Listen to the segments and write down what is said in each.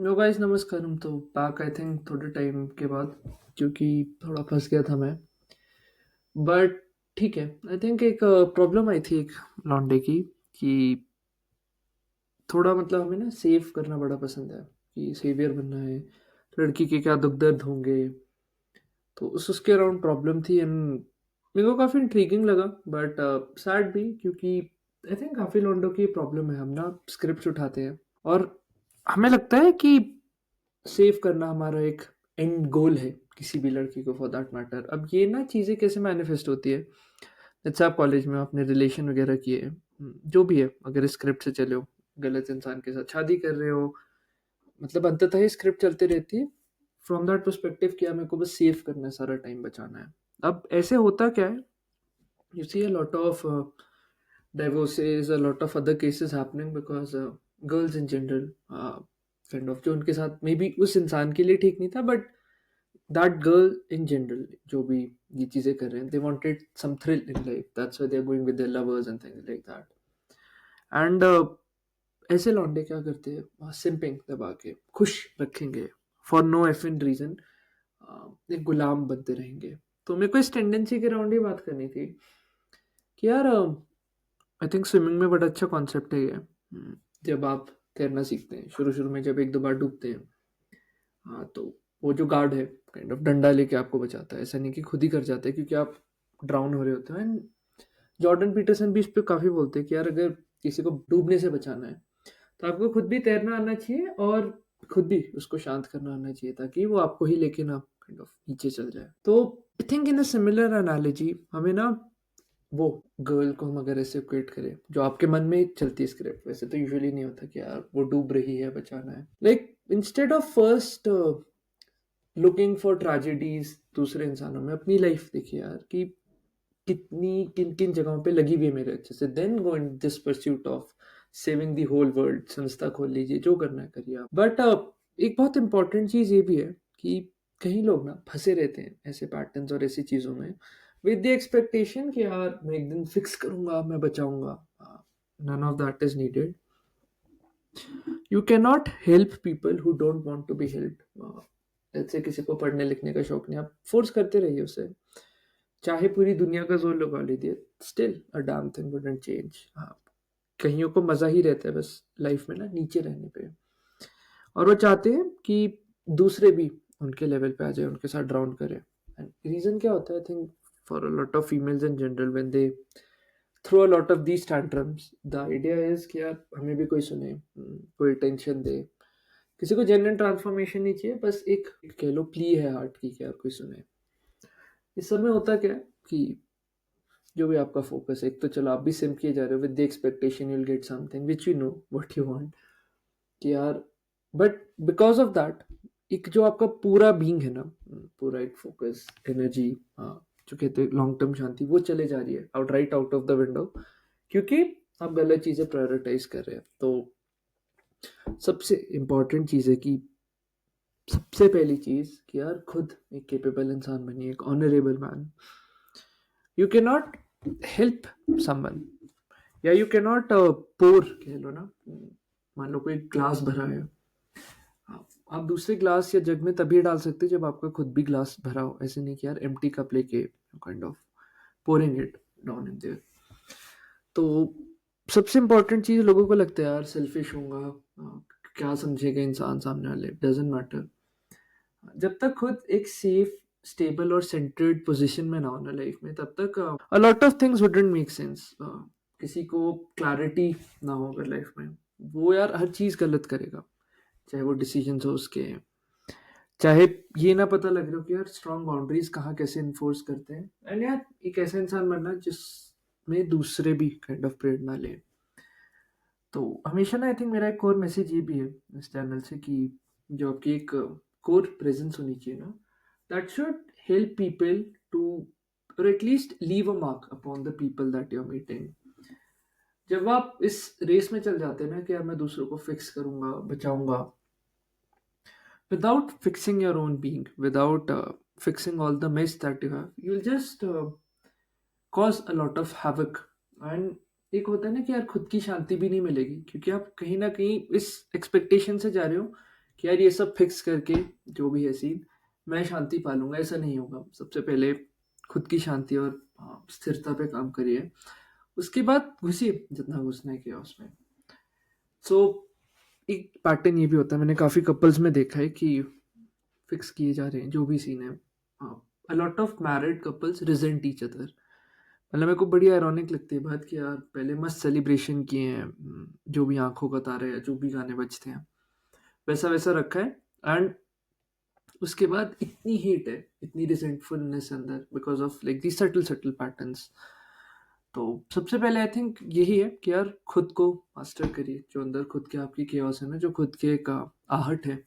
No guys, नमस्कार। हम तो बैक आई थिंक थोड़े टाइम के बाद, क्योंकि थोड़ा फंस गया था मैं। बट ठीक है। आई थिंक एक प्रॉब्लम आई थी एक लॉन्डे की, कि थोड़ा मतलब हमें ना सेव करना बड़ा पसंद है, कि सेवियर बनना है। लड़की के क्या दुख दर्द होंगे, तो उसके अराउंड प्रॉब्लम थी। एंड मेरे को काफ़ी इंट्रीगिंग लगा, बट सैड भी, क्योंकि आई थिंक काफ़ी लॉन्डो की प्रॉब्लम है। हम ना स्क्रिप्ट उठाते हैं और हमें लगता है कि सेव करना हमारा एक एंड गोल है, किसी भी लड़की को फॉर दैट मैटर। अब ये ना चीज़ें कैसे मैनिफेस्ट होती है। जैसे आप कॉलेज में आपने रिलेशन वगैरह किए, जो भी है, अगर स्क्रिप्ट से चले हो, गलत इंसान के साथ शादी कर रहे हो, मतलब अंततः ये स्क्रिप्ट चलती रहती है। फ्रॉम दैट परस्पेक्टिव किया, मेरे को बस सेव करना है, सारा टाइम बचाना है। अब ऐसे होता क्या है, you see a lot of divorces, a lot of other cases happening because girls in general, kind of जो उनके साथ मे बी उस इंसान के लिए ठीक नहीं था, but that girl in general जो भी ये चीज़ें कर रहे हैं, they wanted some thrill in life, that's why they are going with their lovers and things like that. And ऐसे लौंडे क्या करते हैं, सिंपिंग दबा के खुश रखेंगे for no effing reason, एक गुलाम बनते रहेंगे। तो मेरे को इस टेंडेंसी के राउंड ही बात करनी थी कि यार, आई थिंक स्विमिंग में बड़ा अच्छा कॉन्सेप्ट है ये। जब आप तैरना सीखते हैं, शुरू शुरू में जब एक दो बार डूबते हैं, हाँ, तो वो जो गार्ड है काइंड ऑफ डंडा लेके आपको बचाता है। ऐसा नहीं कि खुद ही कर जाते हैं, क्योंकि आप ड्राउन हो रहे होते हो। एंड जॉर्डन पीटरसन भी इस पे काफ़ी बोलते हैं कि यार, अगर किसी को डूबने से बचाना है तो आपको खुद भी तैरना आना चाहिए और खुद भी उसको शांत करना आना चाहिए, ताकि वो आपको ही लेके ना काइंड ऑफ नीचे चल जाए। तो I think in a similar analogy, हमें ना वो गर्ल को हम अगर ऐसे इक्वेट करें, जो आपके मन में चलती है स्क्रिप्ट, वैसे तो यूजुअली नहीं होता कि यार वो डूब रही है, बचाना है। Like instead of first looking for tragedies दूसरे इंसानों में, अपनी लाइफ देखिए यार, कि कितनी किन किन जगहों पे लगी हुई है मेरे अच्छे से। Then go in this pursuit of saving the whole world. संस्था खोल लीजिए, जो करना है करिए आप। बट एक बहुत इंपॉर्टेंट चीज़ ये भी है कि कई लोग ना फंसे रहते हैं ऐसे पैटर्न्स और ऐसी चीज़ों में, विद द एक्सपेक्टेशन कि यार मैं एक दिन फिक्स करूंगा, मैं बचाऊंगा। None of that is needed. You can not help people who don't want to be helped. जैसे किसी को पढ़ने लिखने का शौक नहीं, आप फोर्स करते रहिए उसे, चाहे पूरी दुनिया का जोर लगा लीजिए, still a damn thing wouldn't change. हाँ, कईयों को मज़ा ही रहता है बस लाइफ में ना नीचे रहने पे, और वो चाहते हैं कि दूसरे भी उनके लेवल पे आ जाए, उनके साथ ड्राउन करें। एंड रीज़न क्या होता है, I think for a lot of females in general, when they throw a lot of these tantrums, the idea is कि यार हमें भी कोई सुने, कोई टेंशन दे। किसी को जेन्युइन ट्रांसफॉर्मेशन नहीं चाहिए, बस एक कह लो प्ली है हार्ट की कि यार कोई सुने। इस सब में होता क्या है कि जो भी आपका फोकस है, एक तो चलो आप भी सिम किए जा रहे हो with the expectation u will get something which you know what you want, कि यार, बट बिकॉज ऑफ दैट, एक जो आपका पूरा बीइंग है ना, पूरा एक फोकस, एनर्जी, जो कहते हैं लॉन्ग टर्म शांति, वो चले जा रही है out, right out of the window, क्योंकि आप गलत चीज़ें प्रायोरिटाइज कर रहे हैं। तो सबसे इम्पॉर्टेंट चीज़ है कि सबसे पहली चीज़ कि यार खुद एक केपेबल इंसान बनिए, एक honourable man. You can not help someone, या यू कैन नॉट पोर, कह लो ना, मान लो कोई ग्लास भरा है, आप दूसरे ग्लास या जग में तभी डाल सकते जब आपका खुद भी ग्लास भरा हो। ऐसे नहीं कि यार एम्प्टी कप लेके kind of pouring it down in their. तो सबसे इंपॉर्टेंट चीज, लोगों को लगता है यार सेल्फिश होगा, क्या समझेगा इंसान सामने वाले, डजेंट मैटर। जब तक खुद एक सेफ, स्टेबल और सेंटर्ड पोजीशन में ना हो ना लाइफ में, तब तक अ lot of things wouldn't make sense. किसी को क्लैरिटी ना हो अगर लाइफ में, वो यार हर चीज गलत करेगा, चाहे वो डिसीजन हो उसके, चाहे ये ना पता लग रहा हो कि यार स्ट्रॉन्ग बाउंड्रीज कहाँ कैसे इन्फोर्स करते हैं। एंड यार एक ऐसा इंसान बनना जिसमें दूसरे भी काइंड ऑफ प्रेरणा ले। तो हमेशा ना, आई थिंक मेरा एक कोर मैसेज ये भी है इस चैनल से, कि जो आपकी एक कोर प्रेजेंस होनी चाहिए ना, that should help people to, और at least leave a mark upon the people that you are meeting. जब आप इस रेस में चल जाते हैं ना कि यार मैं दूसरों को फिक्स करूंगा, बचाऊंगा, without fixing your own being, without fixing all the mess that you have, you'll just cause a lot of havoc. And एक होता है ना कि यार खुद की शांति भी नहीं मिलेगी, क्योंकि आप कहीं ना कहीं इस एक्सपेक्टेशन से जा रहे हो कि यार ये सब फिक्स करके जो भी है सीन मैं शांति पालूंगा, ऐसा नहीं होगा। सबसे पहले खुद की शांति और स्थिरता पे काम करिए, उसके बाद घुसिए जितना घुसना है chaos में। सो एक पैटर्न ये भी होता है, मैंने काफ़ी कपल्स में देखा है कि फिक्स किए जा रहे हैं जो भी सीन है। A lot of married couples resent each other. मतलब मेरे को बड़ी आयरॉनिक लगती है बात कि यार पहले मस्त सेलिब्रेशन किए हैं, जो भी आंखों का तारा है, जो भी गाने बजते हैं वैसा वैसा रखा है, एंड उसके बाद इतनी हीट है, इतनी रिजेंटफुलनेस अंदर because of like the subtle subtle patterns. तो सबसे पहले आई थिंक यही है कि यार खुद को मास्टर करिए, जो अंदर खुद के आपकी केओस है ना, जो खुद के एक आहट है,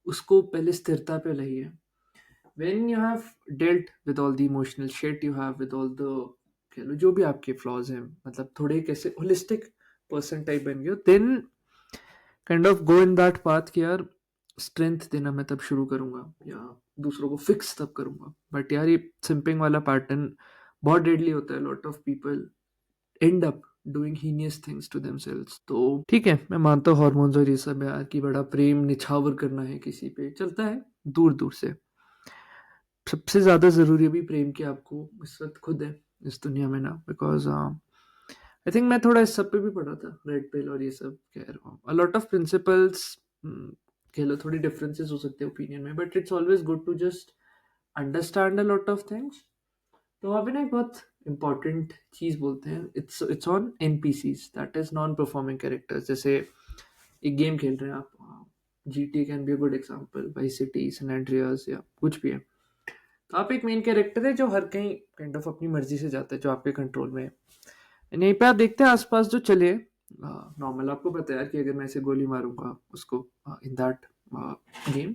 उसको पहले स्थिरता पे लाइए। when you have dealt with all the emotional shit you have with all the कह लो जो भी आपके फ्लॉज हैं, मतलब थोड़े कैसे होलिस्टिक पर्सन टाइप बन गए हो, then kind of go in that path कि यार स्ट्रेंथ देना मैं तब शुरू करूंगा या दूसरों को फिक्स तब करूंगा। बट यार ये सिंपिंग वाला पैटर्न बहुत डेडली होता है। Lot of people end up doing heinous things to themselves. तो ठीक है, मैं मानता हूँ हार्मोन्स और ये सब यार कि बड़ा प्रेम निछावर करना है किसी पे चलता है दूर दूर से। सबसे ज़्यादा ज़रूरी भी प्रेम की आपको इस वक्त खुद है इस दुनिया में ना, बिकॉज आई थिंक मैं थोड़ा इस सब पे भी पढ़ा था, रेड पिल और ये सब कह रहा हूँ। अ लॉट ऑफ प्रिंसिपल्स कह लो, थोड़ी डिफरेंसेस हो सकते हैं ओपिनियन में, but it's always good to just understand a lot of things. तो वहाँ पे ना एक बहुत इंपॉर्टेंट चीज़ बोलते हैं, it's on NPCs, that is non performing characters. जैसे एक गेम खेल रहे हैं आप, G T can be a good example, Vice City, San Andreas या कुछ भी है। तो आप एक मेन कैरेक्टर है जो हर कहीं काइंड ऑफ अपनी मर्जी से जाता है, जो आपके कंट्रोल में है। यहीं पे आप देखते हैं आसपास जो चले नॉर्मल, आपको पता है यार कि अगर मैं ऐसे गोली मारूंगा उसको in that game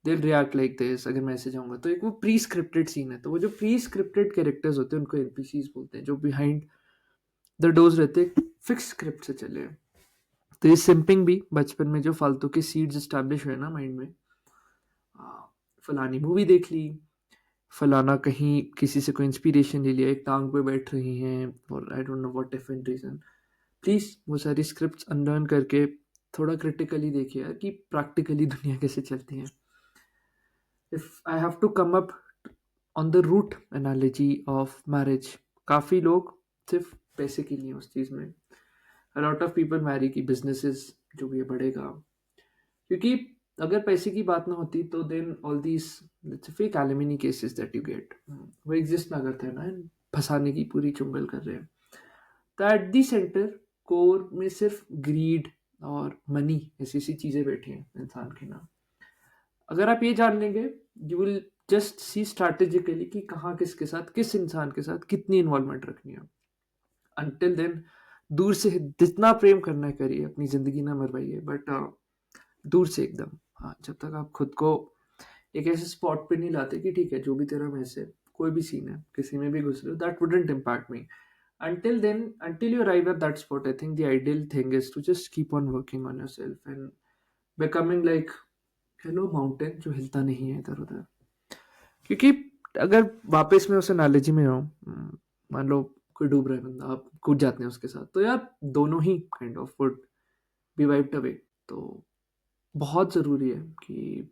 they react like this, अगर मैं ऐसे जाऊंगा तो एक वो प्री स्क्रिप्टेड सीन है। तो वो जो प्री स्क्रिप्टेड कैरेक्टर्स होते हैं उनको एनपीसीज बोलते हैं, जो बिहाइंड द डोज रहते हैं, फिक्स स्क्रिप्ट से चले हैं। तो ये सिंपिंग भी बचपन में जो फालतू के सीड्स स्टैब्लिश हुए ना माइंड में, फलानी मूवी देख ली, फलाना कहीं किसी से कोई इंस्पिरेशन ले लिया, एक टांग पे बैठ रही हैं और I don't know what different reason. Please वो सारी स्क्रिप्ट्स अनलर्न करके थोड़ा क्रिटिकली देखिए यार कि प्रैक्टिकली दुनिया कैसे चलती है। If I have to come up on the root analogy of marriage, काफ़ी लोग सिर्फ पैसे के लिए उस चीज़ में, a lot of people marry की बिजनेसेस जो भी बढ़ेगा, क्योंकि अगर पैसे की बात ना होती तो then all these fake alimony cases that you get वो एग्जिस्ट ना करते हैं ना, फंसाने की पूरी चुंगल कर रहे हैं। तो एट दी सेंटर कोर में सिर्फ ग्रीड और मनी ऐसी ऐसी चीज़ें बैठी हैं इंसान के नाम। अगर आप ये जान लेंगे, you will just see strategically कि कहाँ किसके साथ, किस इंसान के साथ कितनी इन्वॉल्वमेंट रखनी है। अनटिल देन दूर से जितना प्रेम करना है करिए, अपनी ज़िंदगी ना मरवाइए, बट दूर से एकदम। हाँ, जब तक आप खुद को एक ऐसे स्पॉट पे नहीं लाते कि ठीक है जो भी तेरा मैसे कोई भी सीन है किसी में भी घुस रहे हो, that wouldn't impact me. Until then, until you arrive at that spot, I think the ideal thing is to just keep on working on yourself and becoming like hello mountain जो हिलता नहीं है इधर उधर। क्योंकि अगर वापस में उस एनालॉजी में हो, मान लो कोई डूब रहा है बंदा, आप कूद जाते हैं उसके साथ, तो यार दोनों ही kind of would be wiped away. तो बहुत ज़रूरी है कि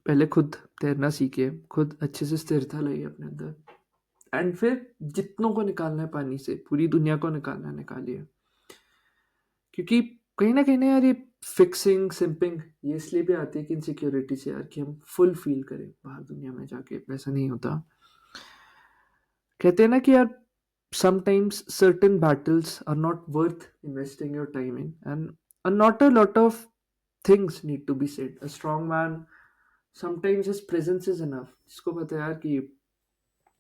पहले खुद तैरना सीखिए, खुद अच्छे से स्थिरता लाइए अपने अंदर, एंड फिर जितनों को निकालना है पानी से, पूरी दुनिया को निकालना है निकालिए। क्योंकि कहीं ना यार ये फिक्सिंग सिंपिंग ये इसलिए भी आती है कि इनसिक्योरिटी से यार, कि हम फुल फील करें बाहर दुनिया में जाके, वैसा नहीं होता। कहते हैं ना कि यार sometimes certain battles are not worth investing your time in, and not a lot of things need to be said. A strong man sometimes his presence is enough, जिसको पता है यार कि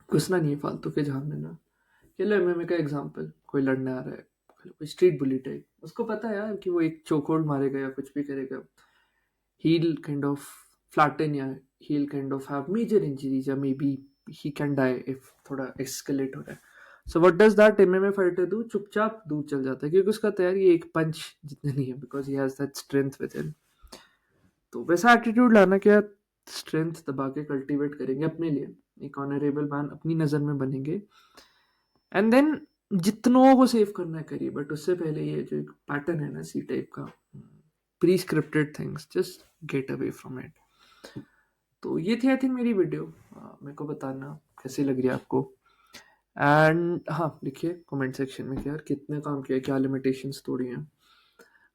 घुसना नहीं है फालतू के जान में ना। ये लो एमएमए का एग्जांपल, कोई लड़ने आ रहा है, कोई स्ट्रीट बुली टाइप, उसको पता है यार कि वो एक चोकहोल्ड मारेगा या कुछ भी करेगा, he'll kind of flatten या he'll kind of have major injuries या maybe he can die if थोड़ा escalate हो रहा है। So what does that MMA fighter do? चुपचाप दूर चल जाता है, क्योंकि उसका तैयार ये एक पंच जितने नहीं है, because he has that strength within। तो वैसा एटीट्यूड लाना क्या, स्ट्रेंथ दबा के कल्टीवेट करेंगे अपने लिए, एक ऑनरेबल मैन अपनी नज़र में बनेंगे, एंड देन जितनों को सेव करना है करिए। बट उससे पहले ये जो एक पैटर्न है ना सी टाइप का, pre scripted things, just get away from it. तो ये थी आई थिंक मेरी वीडियो। मेरे को बताना कैसी लग रही है आपको। एंड हाँ, लिखिए कमेंट सेक्शन में कि यार कितने काम किया, क्या लिमिटेशंस तोड़ी हैं।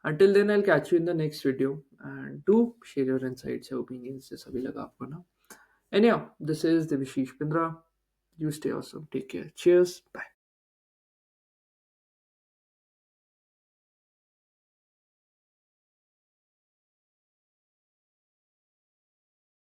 Until then, I'll catch you in the next video, and do share your insights, your opinions, जैसा भी लगा आपको ना। Anyhow, this is Devishish Pindra. You stay awesome. Take care. Cheers. Bye.